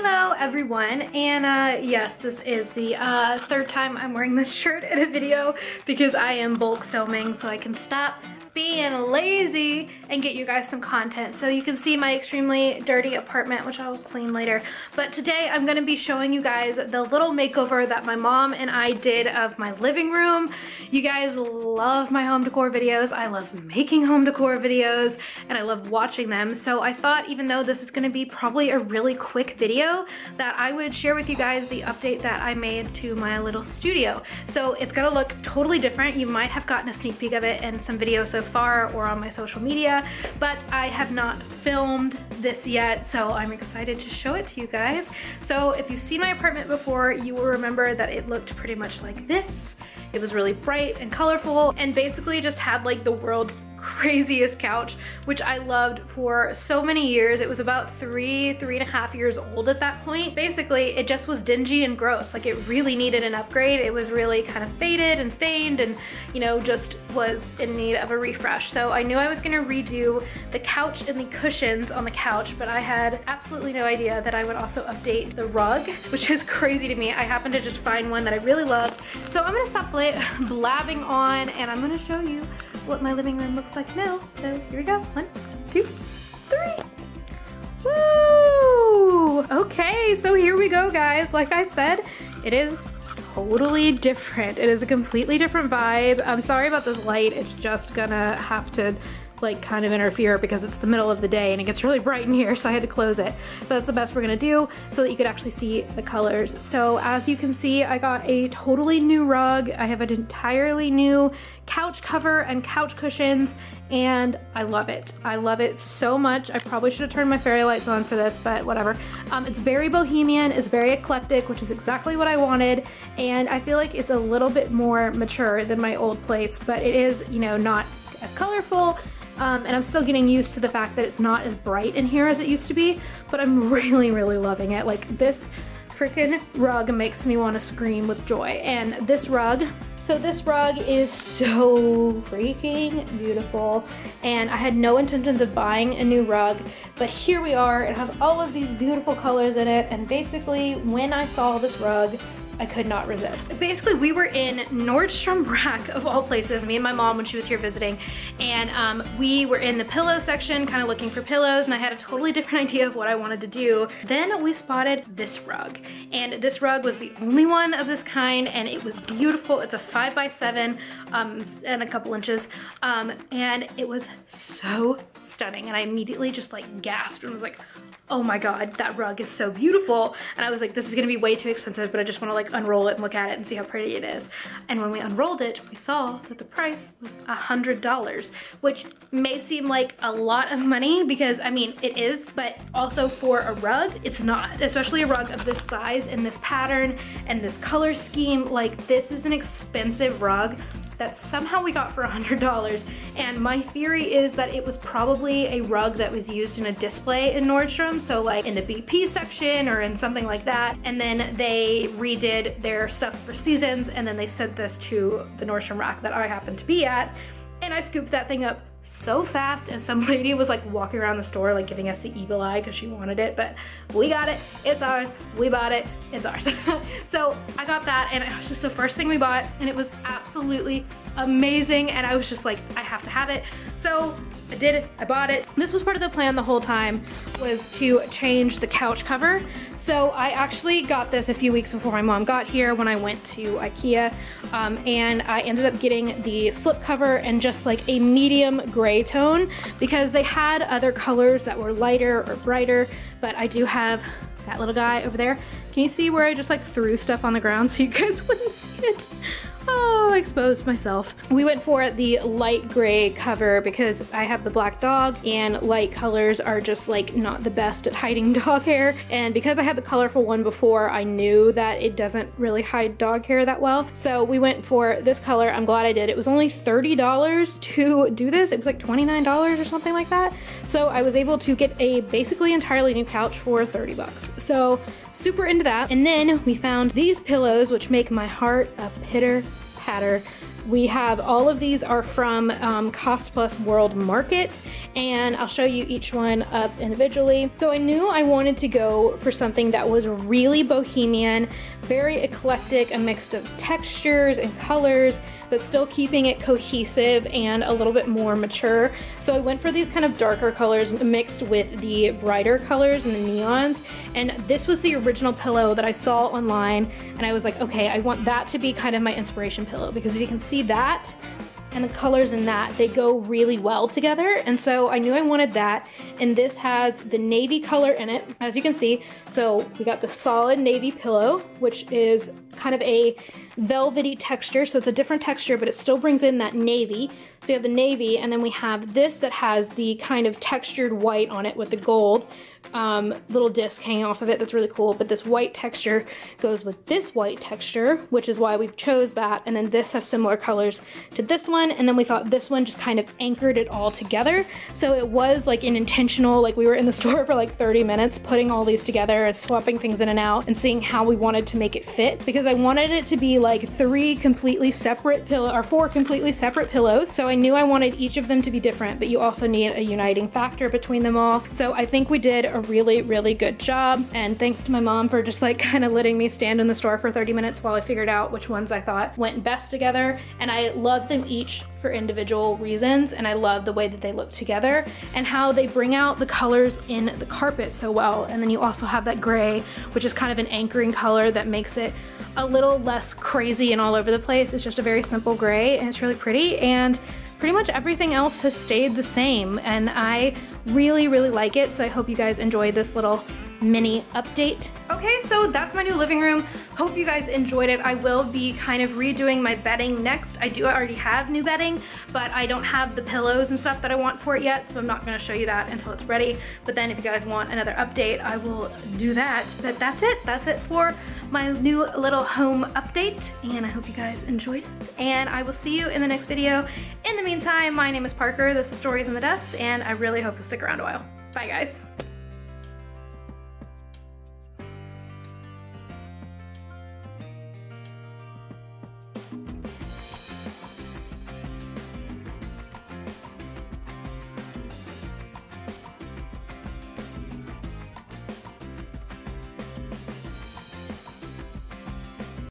Hello everyone, and yes, this is the third time I'm wearing this shirt in a video because I am bulk filming so I can stop being lazy and get you guys some content. So you can see my extremely dirty apartment, which I'll clean later. But today I'm gonna be showing you guys the little makeover that my mom and I did of my living room. You guys love my home decor videos. I love making home decor videos and I love watching them. So I thought, even though this is gonna be probably a really quick video, that I would share with you guys the update that I made to my little studio. So it's gonna look totally different. You might have gotten a sneak peek of it in some videos so far or on my social media, but I have not filmed this yet, so I'm excited to show it to you guys. So if you've seen my apartment before, you will remember that it looked pretty much like this. It was really bright and colorful and basically just had like the world's craziest couch, which I loved for so many years. It was about three and a half years old at that point. Basically, it just was dingy and gross. Like, it really needed an upgrade. It was really kind of faded and stained and, you know, just was in need of a refresh. So I knew I was gonna redo the couch and the cushions on the couch, but I had absolutely no idea that I would also update the rug, which is crazy to me. I happened to just find one that I really loved. So I'm gonna stop blabbing on and I'm gonna show you what my living room looks like now. So here we go. 1, 2, 3. Woo! Okay, so here we go, guys. Like I said, it is totally different. It is a completely different vibe. I'm sorry about this light. It's just gonna have to like kind of interfere because it's the middle of the day and it gets really bright in here, so I had to close it. But that's the best we're gonna do so that you could actually see the colors. So as you can see, I got a totally new rug. I have an entirely new couch cover and couch cushions, and I love it. I love it so much. I probably should have turned my fairy lights on for this, but whatever. It's very bohemian, it's very eclectic, which is exactly what I wanted, and I feel like it's a little bit more mature than my old plates, but it is, you know, not as colorful. And I'm still getting used to the fact that it's not as bright in here as it used to be, but I'm really, really loving it. Like, this freaking rug makes me want to scream with joy. And this rug, so this rug is so freaking beautiful, and I had no intentions of buying a new rug, but here we are. It has all of these beautiful colors in it, and basically when I saw this rug, I could not resist. Basically, we were in Nordstrom Rack, of all places, me and my mom when she was here visiting, and we were in the pillow section kind of looking for pillows, and I had a totally different idea of what I wanted to do. Then we spotted this rug, and this rug was the only one of this kind, and it was beautiful. It's a 5x7 and a couple inches, and it was so stunning, and I immediately just like gasped and was like, oh my god, that rug is so beautiful. And I was like, this is gonna be way too expensive, but I just wanna like unroll it and look at it and see how pretty it is. And when we unrolled it, we saw that the price was $100, which may seem like a lot of money because, I mean, it is, but also for a rug, it's not. Especially a rug of this size and this pattern and this color scheme. Like, this is an expensive rug that somehow we got for $100, and my theory is that it was probably a rug that was used in a display in Nordstrom, so like in the BP section or in something like that, and then they redid their stuff for seasons, and then they sent this to the Nordstrom Rack that I happened to be at, and I scooped that thing up so fast, and some lady was like walking around the store like giving us the evil eye because she wanted it, but we got it, it's ours, we bought it, it's ours. So I got that, and it was just the first thing we bought, and it was absolutely amazing, and I was just like, I have to have it. So I did it, I bought it. This was part of the plan the whole time, was to change the couch cover. So I actually got this a few weeks before my mom got here when I went to IKEA, and I ended up getting the slip cover and just like a medium gray tone because they had other colors that were lighter or brighter, but I do have that little guy over there. Can you see where I just like threw stuff on the ground so you guys wouldn't see it? Oh, I exposed myself. We went for the light gray cover because I have the black dog, and light colors are just like not the best at hiding dog hair. And because I had the colorful one before, I knew that it doesn't really hide dog hair that well. So we went for this color. I'm glad I did. It was only $30 to do this. It was like $29 or something like that. So I was able to get a basically entirely new couch for 30 bucks. So super into that. And then we found these pillows, which make my heart a pitter patter we have all of these are from Cost Plus World Market, and I'll show you each one up individually. So I knew I wanted to go for something that was really bohemian, very eclectic, a mix of textures and colors, but still keeping it cohesive and a little bit more mature. So I went for these kind of darker colors mixed with the brighter colors and the neons. And this was the original pillow that I saw online. And I was like, okay, I want that to be kind of my inspiration pillow, because if you can see that, and the colors in that, they go really well together. And so I knew I wanted that. And this has the navy color in it, as you can see. So we got the solid navy pillow, which is kind of a velvety texture. So it's a different texture, but it still brings in that navy. So you have the navy, and then we have this that has the kind of textured white on it with the gold little disc hanging off of it. That's really cool. But this white texture goes with this white texture, which is why we chose that. And then this has similar colors to this one. And then we thought this one just kind of anchored it all together. So it was like an intentional, like we were in the store for like 30 minutes putting all these together and swapping things in and out and seeing how we wanted to make it fit, because I wanted it to be like 4 completely separate pillows. So I knew I wanted each of them to be different, but you also need a uniting factor between them all. So I think we did a really, really good job. And thanks to my mom for just like kind of letting me stand in the store for 30 minutes while I figured out which ones I thought went best together. And I love them each for individual reasons, and I love the way that they look together and how they bring out the colors in the carpet so well. And then you also have that gray, which is kind of an anchoring color that makes it a little less crazy and all over the place. It's just a very simple gray, and it's really pretty, and pretty much everything else has stayed the same, and I really, really like it. So I hope you guys enjoyed this little mini update. Okay, so that's my new living room. Hope you guys enjoyed it. I will be kind of redoing my bedding next. I do already have new bedding, but I don't have the pillows and stuff that I want for it yet, so I'm not gonna show you that until it's ready. But then if you guys want another update, I will do that. But that's it. That's it for my new little home update, and I hope you guys enjoyed it. And I will see you in the next video. In the meantime, my name is Parker. This is Stories in the Dust, and I really hope you'll stick around a while. Bye, guys.